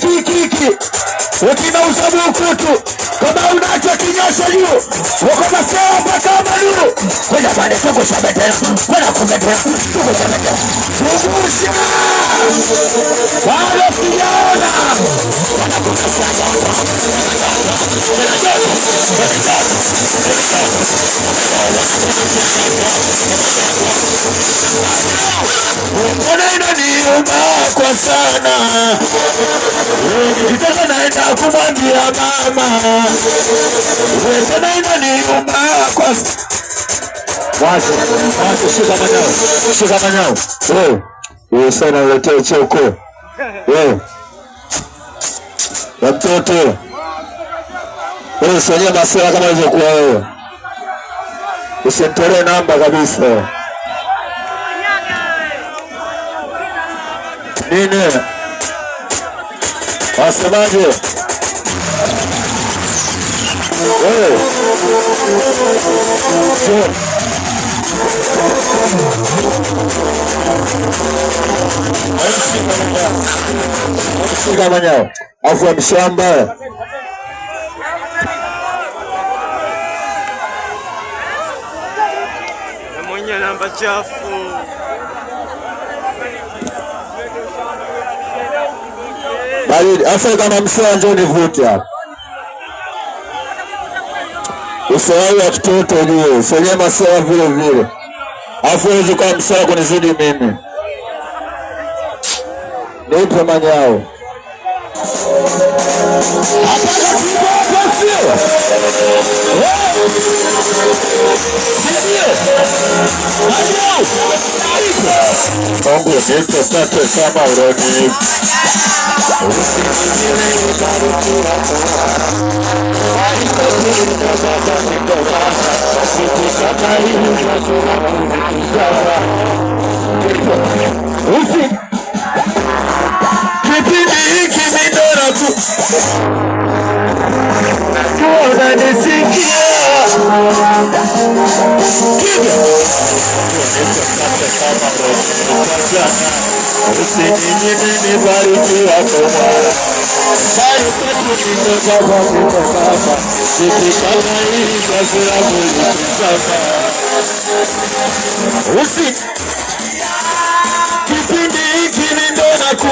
kiki ukimauza bukutu kama unacho kinyosha juu uko masawa mpaka malu kwenda pale tuko shabetela kwenda kumbetela tuko shabetela fungusha wale kijana Mwana niuma kwa sana Nitaka naenda kumwambia mama Mwana niuma kwa sana Wazi, shika manyao Wewe sana uletea choko Wewe na mtoto wewe usifanyie masela kama ilivyokuwa wewe usimtolee namba kabisa nini wasemaje wewe shika manyao afu mshamba mwenye namba chafu bali afa kama msela njoo nivute hapa usawai wa kitoto ujue fanyia masela vile vile afu uwezi kwa msela kunizidi mimi nipe manyao Mungu nito sate sama uroni kipindi hiki midora tu kuona nisikia usinyime nibarikiwa kwa Bwana bali kwetu nimetoka kutoka nikikana hii kazi yangu nikisasa kipindi hiki ni ndo naku